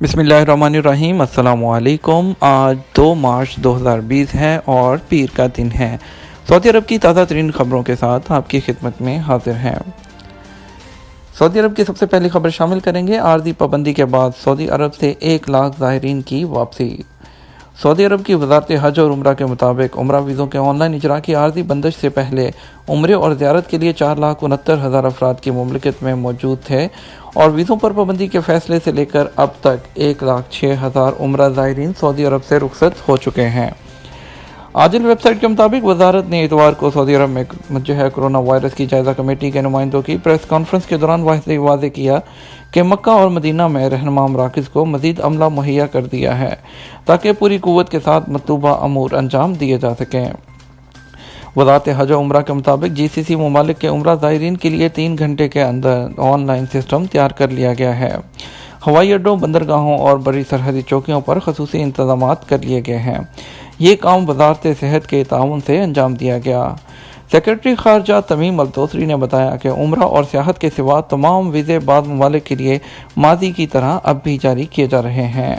بسم اللہ الرحمن الرحیم۔ السلام علیکم۔ آج 2 مارچ 2020 ہے اور پیر کا دن ہے۔ سعودی عرب کی تازہ ترین خبروں کے ساتھ آپ کی خدمت میں حاضر ہیں۔ سعودی عرب کی سب سے پہلی خبر شامل کریں گے۔ عارضی پابندی کے بعد سعودی عرب سے 1 لاکھ زائرین کی واپسی۔ سعودی عرب کی وزارت حج اور عمرہ کے مطابق عمرہ ویزوں کے آن لائن اجراء کی عارضی بندش سے پہلے عمرے اور زیارت کے لیے 4,69,000 افراد کی مملکت میں موجود تھے اور ویزوں پر پابندی کے فیصلے سے لے کر اب تک 1,06,000 عمرہ زائرین سعودی عرب سے رخصت ہو چکے ہیں۔ عاجل ویب سائٹ کے مطابق وزارت نے اتوار کو سعودی عرب میں کرونا وائرس کی جائزہ کمیٹی کے نمائندوں کی پریس کانفرنس کے دوران واضح کیا کہ مکہ اور مدینہ میں رہنما مراکز کو مزید عملہ مہیا کر دیا ہے تاکہ پوری قوت کے ساتھ مطلوبہ امور انجام دیے جا سکیں۔ وزارت حج و عمرہ کے مطابق جی سی سی ممالک کے عمرہ زائرین کے لیے 3 گھنٹے کے اندر آن لائن سسٹم تیار کر لیا گیا ہے۔ ہوائی اڈوں، بندرگاہوں اور بڑی سرحدی چوکیوں پر خصوصی انتظامات کر لیے گئے ہیں۔ یہ کام وزارت صحت کے تعاون سے انجام دیا گیا۔ سیکرٹری خارجہ تمیم الدوسری نے بتایا کہ عمرہ اور سیاحت کے سوا تمام ویزے بعض ممالک کے لیے ماضی کی طرح اب بھی جاری کیے جا رہے ہیں۔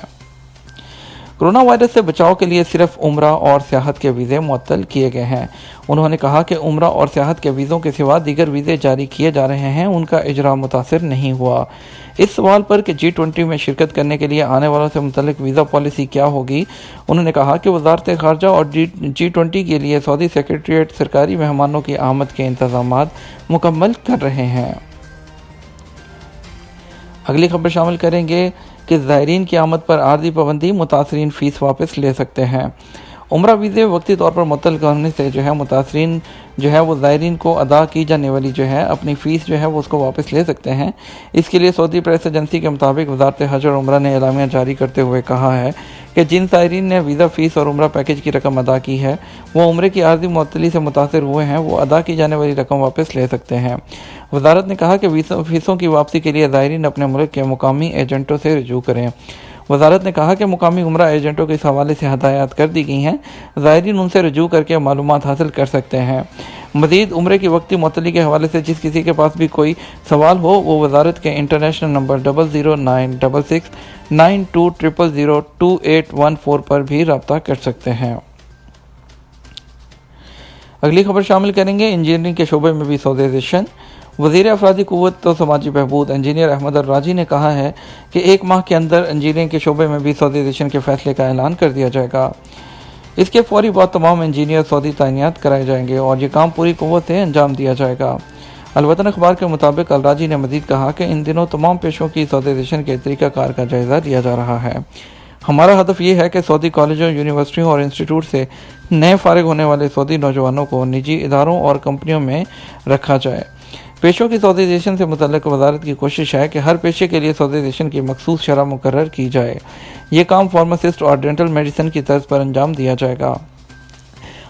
کرونا وائرس سے بچاؤ کے لیے صرف عمرہ اور سیاحت کے ویزے معطل کیے گئے ہیں۔ انہوں نے کہا کہ عمرہ اور سیاحت کے ویزوں کے سوا دیگر ویزے جاری کیے جا رہے ہیں، ان کا اجرا متاثر نہیں ہوا۔ اس سوال پر کہ G20 میں شرکت کرنے کے لیے آنے والوں سے متعلق ویزا پالیسی کیا ہوگی، انہوں نے کہا کہ وزارت خارجہ اور G20 کے لیے سعودی سیکریٹریٹ سرکاری مہمانوں کی آمد کے انتظامات مکمل کر رہے ہیں۔ اگلی خبر شامل کریں گے کہ زائرین کی آمد پر عارضی پابندی، متاثرین فیس واپس لے سکتے ہیں۔ عمرہ ویزے وقتی طور پر معطل کرنے سے متاثرین وہ زائرین کو ادا کی جانے والی اپنی فیس وہ اس کو واپس لے سکتے ہیں۔ اس کے لیے سعودی پریس ایجنسی کے مطابق وزارت حج اور عمرہ نے اعلامیہ جاری کرتے ہوئے کہا ہے کہ جن زائرین نے ویزا فیس اور عمرہ پیکج کی رقم ادا کی ہے، وہ عمرے کی عارضی معطلی سے متاثر ہوئے ہیں، وہ ادا کی جانے والی رقم واپس لے سکتے ہیں۔ وزارت نے کہا کہ فیسوں کی واپسی کے لیے زائرین اپنے ملک کے مقامی ایجنٹوں سے رجوع کریں۔ وزارت نے کہا کہ مقامی عمرہ ایجنٹوں کے اس حوالے سے ہدایات کر دی گئی ہیں، زائرین ان سے رجوع کر کے معلومات حاصل کر سکتے ہیں۔ مزید عمرے کی وقتی معطلی کے حوالے سے جس کسی کے پاس بھی کوئی سوال ہو، وہ وزارت کے انٹرنیشنل نمبر 0096692002814 پر بھی رابطہ کر سکتے ہیں۔ اگلی خبر شامل کریں گے انجینئرنگ کے شعبے میں بھی سعودیزیشن۔ وزیر افرادی قوت و سماجی بہبود انجینئر احمد الراجی نے کہا ہے کہ 1 ماہ کے اندر انجینئرنگ کے شعبے میں بھی سعودیزیشن کے فیصلے کا اعلان کر دیا جائے گا۔ اس کے فوری بعد تمام انجینئر سعودی تعینات کرائے جائیں گے اور یہ کام پوری قوت سے انجام دیا جائے گا۔ الوطن اخبار کے مطابق الراجی نے مزید کہا کہ ان دنوں تمام پیشوں کی سعودیزیشن کے طریقہ کار کا جائزہ لیا جا رہا ہے۔ ہمارا ہدف یہ ہے کہ سعودی کالجوں، یونیورسٹیوں اور انسٹیٹیوٹ سے نئے فارغ ہونے والے سعودی نوجوانوں کو نجی اداروں اور کمپنیوں میں رکھا جائے۔ پیشوں کی سعودیزیشن سے متعلق وزارت کی کوشش ہے کہ ہر پیشے کے لیے سعودیزیشن کی مخصوص شرح مقرر کی جائے۔ یہ کام فارماسسٹ اور ڈینٹل میڈیسن کی طرز پر انجام دیا جائے گا۔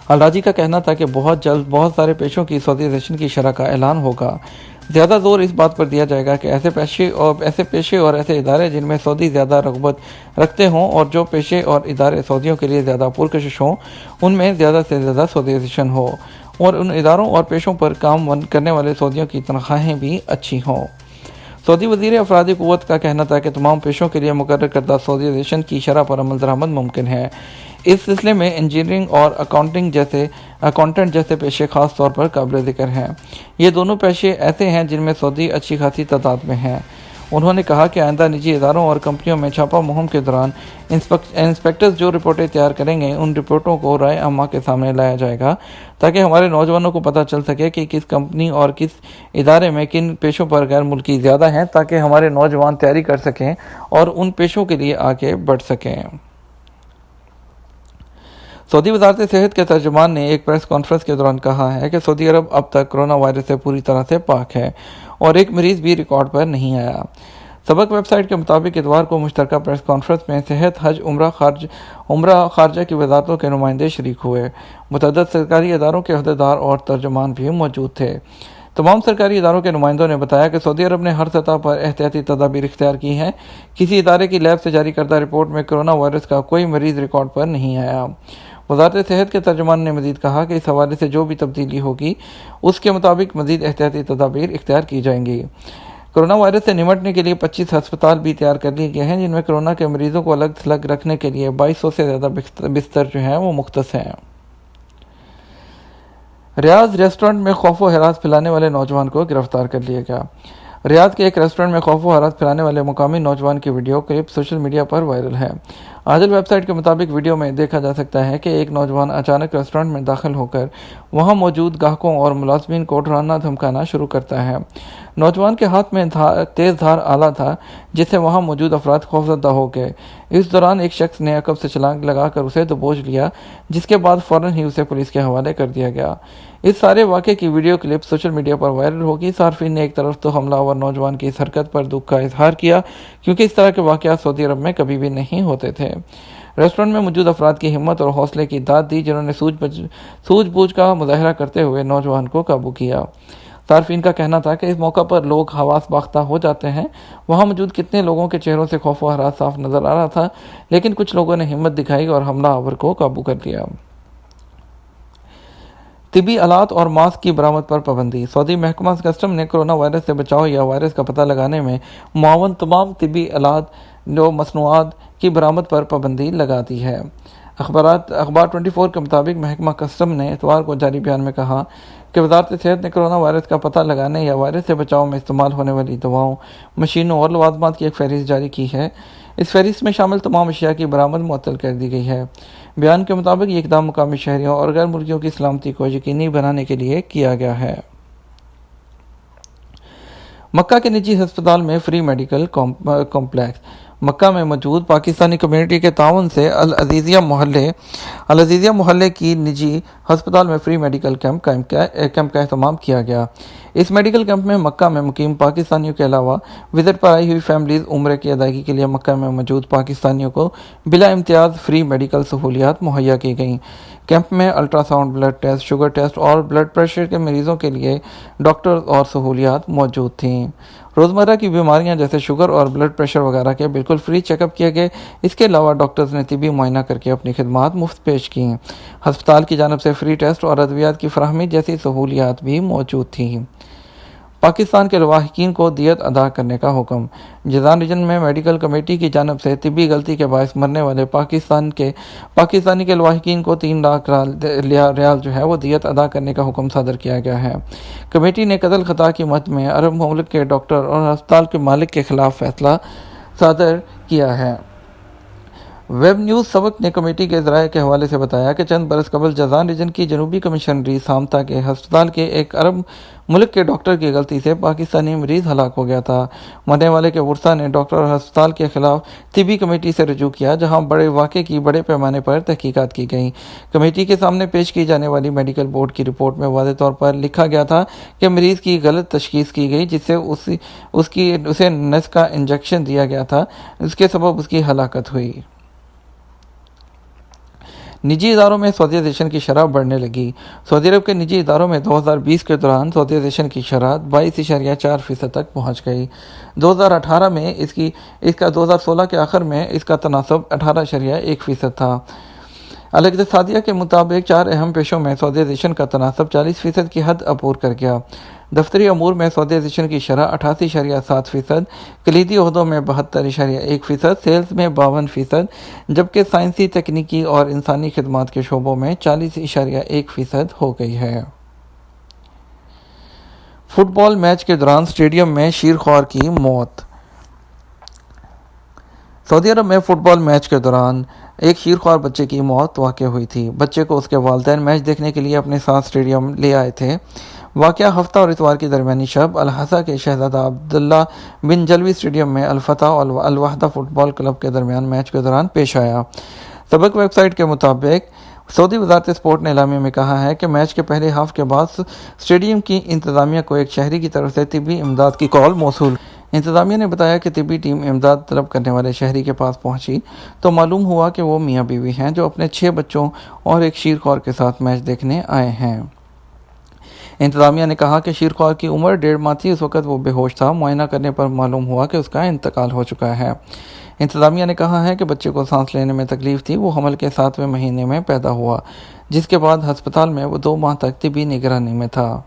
الراجی کا کہنا تھا کہ بہت جلد بہت سارے پیشوں کی سعودیزیشن کی شرح کا اعلان ہوگا۔ زیادہ زور اس بات پر دیا جائے گا کہ ایسے پیشے اور ایسے ادارے جن میں سعودی زیادہ رغبت رکھتے ہوں اور جو پیشے اور ادارے سعودیوں کے لیے زیادہ پرکشش ہوں، ان میں زیادہ سے زیادہ سعودیزیشن ہو اور ان اداروں اور پیشوں پر کام کرنے والے سعودیوں کی تنخواہیں بھی اچھی ہوں۔ سعودی وزیر افرادی قوت کا کہنا تھا کہ تمام پیشوں کے لیے مقرر کردہ سعودیزیشن کی شرح پر عمل درآمد ممکن ہے۔ اس سلسلے میں انجینئرنگ اور اکاؤنٹنٹ جیسے پیشے خاص طور پر قابل ذکر ہیں۔ یہ دونوں پیشے ایسے ہیں جن میں سعودی اچھی خاصی تعداد میں ہیں۔ انہوں نے کہا کہ آئندہ نجی اداروں اور کمپنیوں میں چھاپہ مہم کے دوران انسپیکٹرز جو رپورٹیں تیار کریں گے، ان رپورٹوں کو رائے عامہ کے سامنے لایا جائے گا تاکہ ہمارے نوجوانوں کو پتہ چل سکے کہ کس کمپنی اور کس ادارے میں کن پیشوں پر غیر ملکی زیادہ ہیں، تاکہ ہمارے نوجوان تیاری کر سکیں اور ان پیشوں کے لیے آگے بڑھ سکیں۔ سعودی وزارت صحت کے ترجمان نے ایک پریس کانفرنس کے دوران کہا ہے کہ سعودی عرب اب تک کرونا وائرس سے پوری طرح سے پاک ہے اور ایک مریض بھی ریکارڈ پر نہیں آیا۔ سبق ویب سائٹ کے مطابق اتوار کو مشترکہ پریس کانفرنس میں صحت، حج، عمرہ خارجہ کی وزارتوں کے نمائندے شریک ہوئے۔ متعدد سرکاری اداروں کے عہدیدار اور ترجمان بھی موجود تھے۔ تمام سرکاری اداروں کے نمائندوں نے بتایا کہ سعودی عرب نے ہر سطح پر احتیاطی تدابیر اختیار کی ہیں۔ کسی ادارے کی لیب سے جاری کردہ رپورٹ میں کرونا وائرس کا کوئی مریض ریکارڈ پر نہیں آیا۔ وزارت صحت کے ترجمان نے مزید کہا کہ اس حوالے سے جو بھی تبدیلی ہوگی، اس کے مطابق مزید احتیاطی تدابیر اختیار کی جائیں گی۔ کورونا وائرس سے نمٹنے کے لیے 25 ہسپتال بھی تیار کر لیے گئے ہیں، جن میں کورونا کے مریضوں کو الگ تھلگ رکھنے کے لیے 2200 سے زیادہ بستر جو ہیں وہ مختص ہیں۔ ریاض ریسٹورنٹ میں خوف و ہراس پھیلانے والے نوجوان کو گرفتار کر لیا گیا۔ ریاض کے ایک ریسٹورنٹ میں خوف و ہراس پھیلانے والے مقامی نوجوان کی ویڈیو کلپ سوشل میڈیا پر وائرل ہے۔ عاجل ویب سائٹ کے مطابق ویڈیو میں دیکھا جا سکتا ہے کہ ایک نوجوان اچانک ریسٹورنٹ میں داخل ہو کر وہاں موجود گاہکوں اور ملازمین کو ڈرانا دھمکانا شروع کرتا ہے۔ نوجوان کے ہاتھ میں تیز دھار آلہ تھا، جس سے وہاں موجود افراد خوفزدہ ہو گئے۔ اس دوران ایک شخص نے عقب سے چھلانگ لگا کر اسے دبوچ لیا، جس کے بعد فوراً ہی اسے پولیس کے حوالے کر دیا گیا۔ اس سارے واقعے کی ویڈیو کلپ سوشل میڈیا پر وائرل ہوگی۔ صارفین نے ایک طرف تو حملہ آور نوجوان کی اس حرکت پر دکھ کا اظہار کیا، کیونکہ اس طرح کے واقعات سعودی عرب میں کبھی بھی نہیں ہوتے تھے۔ ریسٹورنٹ میں موجود افراد کی ہمت اور حوصلے کی داد دی، جنہوں نے سوجھ بوجھ کا مظاہرہ کرتے ہوئے نوجوان کو قابو کیا۔ صارفین کا کہنا تھا کہ اس موقع پر لوگ حواس باختہ ہو جاتے ہیں۔ وہاں موجود کتنے لوگوں کے چہروں سے خوف و ہراس صاف نظر آ رہا تھا، لیکن کچھ لوگوں نے ہمت دکھائی اور حملہ آور کو قابو کر لیا۔ طبی آلات اور ماسک کی برآمد پر پابندی۔ سعودی محکمہ کسٹم نے کورونا وائرس سے بچاؤ یا وائرس کا پتہ لگانے میں معاون تمام طبی آلات و مصنوعات کی برآمد پر پابندی لگا دی ہے۔ اخبار 24 کے مطابق محکمہ کسٹم نے اتوار کو جاری بیان میں کہا کہ وزارت صحت نے کورونا وائرس کا پتہ لگانے یا وائرس سے بچاؤ میں استعمال ہونے والی دواؤں، مشینوں اور لوازمات کی ایک فہرست جاری کی ہے۔ اس فہرست میں شامل تمام اشیاء کی برآمد معطل کر دی گئی ہے۔ بیان کے مطابق یہ اقدام مقامی شہریوں اور غیر ملکیوں کی سلامتی کو یقینی بنانے کے لیے کیا گیا ہے۔ مکہ کے نجی ہسپتال میں فری میڈیکل کمپلیکس۔ مکہ میں موجود پاکستانی کمیونٹی کے تعاون سے العزیزیہ محلے کی نجی ہسپتال میں فری میڈیکل کیمپ کا اہتمام کیا گیا۔ اس میڈیکل کیمپ میں مکہ میں مقیم پاکستانیوں کے علاوہ وزٹ پر آئی ہوئی فیملیز عمرے کی ادائیگی کے لیے مکہ میں موجود پاکستانیوں کو بلا امتیاز فری میڈیکل سہولیات مہیا کی گئیں۔ کیمپ میں ultrasound, blood test, sugar test اور بلڈ پریشر کے مریضوں کے لیے ڈاکٹرز اور سہولیات موجود تھیں۔ روزمرہ کی بیماریاں جیسے شوگر اور بلڈ پریشر وغیرہ کے بالکل فری چیک اپ کیے گئے۔ اس کے علاوہ ڈاکٹرز نے طبی معائنہ کر کے اپنی خدمات مفت پیش کیں۔ ہسپتال کی جانب سے فری ٹیسٹ اور ادویات کی فراہمی جیسی سہولیات بھی موجود تھیں۔ پاکستان کے لواحقین کو دیت ادا کرنے کا حکم۔ جازان ریجن میں میڈیکل کمیٹی کی جانب سے طبی غلطی کے باعث مرنے والے پاکستانی کے لواحقین کو 3 لاکھ ریال جو ہے وہ دیت ادا کرنے کا حکم صادر کیا گیا ہے۔ کمیٹی نے قتل خطا کی مد میں عرب ممالک کے ڈاکٹر اور ہسپتال کے مالک کے خلاف فیصلہ صادر کیا ہے۔ ویب نیوز سبق نے کمیٹی کے ذرائع کے حوالے سے بتایا کہ چند برس قبل جازان ریجن کی جنوبی کمشنری سامتا کے ہسپتال کے ایک عرب ملک کے ڈاکٹر کی غلطی سے پاکستانی مریض ہلاک ہو گیا تھا۔ مرنے والے کے ورثاء نے ڈاکٹر اور ہسپتال کے خلاف طبی کمیٹی سے رجوع کیا، جہاں بڑے واقعے کی بڑے پیمانے پر تحقیقات کی گئیں۔ کمیٹی کے سامنے پیش کی جانے والی میڈیکل بورڈ کی رپورٹ میں واضح طور پر لکھا گیا تھا کہ مریض کی غلط تشخیص کی گئی، جس سے اسے نس کا انجیکشن دیا گیا تھا، اس کے سبب اس کی ہلاکت ہوئی۔ نجی اداروں میں سعودیزیشن کی شرح بڑھنے لگی۔ سعودی عرب کے نجی اداروں میں 2020 کے دوران سعودیزیشن کی شرح 22.4% تک پہنچ گئی۔ 2018 میں اس کا 2016 کے آخر میں اس کا تناسب 18.1% تھا۔ الاقتصادیہ کے مطابق 4 اہم پیشوں میں سعودیزیشن کا تناسب 40% کی حد عبور کر گیا۔ دفتری امور میں سعودیزیشن کی شرح 88.7%، کلیدی عہدوں میں 72.1%، سیلز میں 52%، جبکہ سائنسی، تکنیکی اور انسانی خدمات کے شعبوں میں 40.1% ہو گئی ہے۔ فٹ بال میچ کے دوران اسٹیڈیم میں شیرخوار کی موت۔ سعودی عرب میں فٹ بال میچ کے دوران ایک شیرخوار بچے کی موت واقع ہوئی تھی۔ بچے کو اس کے والدین میچ دیکھنے کے لیے اپنے ساتھ اسٹیڈیم لے آئے تھے۔ واقعہ ہفتہ اور اتوار کی درمیانی شب الحصہ کے شہزادہ عبداللہ بن جلوی اسٹیڈیم میں الفتح اور الوحدہ فٹ بال کلب کے درمیان میچ کے دوران پیش آیا۔ سبق ویب سائٹ کے مطابق سعودی وزارت اسپورٹ نے اعلامیہ میں کہا ہے کہ میچ کے پہلے ہاف کے بعد اسٹیڈیم کی انتظامیہ کو ایک شہری کی طرف سے طبی امداد کی کال موصول۔ انتظامیہ نے بتایا کہ طبی ٹیم امداد طلب کرنے والے شہری کے پاس پہنچی تو معلوم ہوا کہ وہ میاں بیوی ہیں جو اپنے 6 بچوں اور ایک شیرخوار کے ساتھ میچ دیکھنے آئے ہیں۔ انتظامیہ نے کہا کہ شیرخوار کی عمر 1.5 ماہ تھی۔ اس وقت وہ بے ہوش تھا۔ معائنہ کرنے پر معلوم ہوا کہ اس کا انتقال ہو چکا ہے۔ انتظامیہ نے کہا ہے کہ بچے کو سانس لینے میں تکلیف تھی۔ وہ حمل کے 7ویں مہینے میں پیدا ہوا، جس کے بعد ہسپتال میں وہ 2 ماہ تک طبی نگرانی میں تھا۔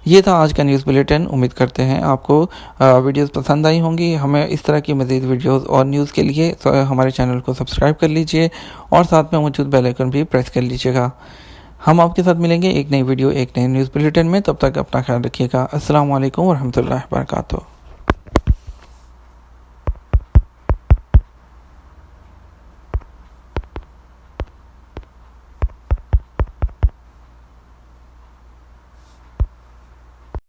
یہ تھا آج کا نیوز بلیٹن. امید کرتے ہیں آپ کو ویڈیوز پسند آئی ہوں گی. ہمیں اس طرح کی مزید ویڈیوز اور نیوز کے لیے ہمارے چینل کو سبسکرائب کر لیجئے اور ساتھ میں موجود بیل آئیکن بھی پریس کر لیجئے گا. ہم آپ کے ساتھ ملیں گے ایک نئی ویڈیو ایک نئی نیوز بلیٹن میں. تب تک اپنا خیال رکھیے گا. السلام علیکم ورحمۃ اللہ وبرکاتہ.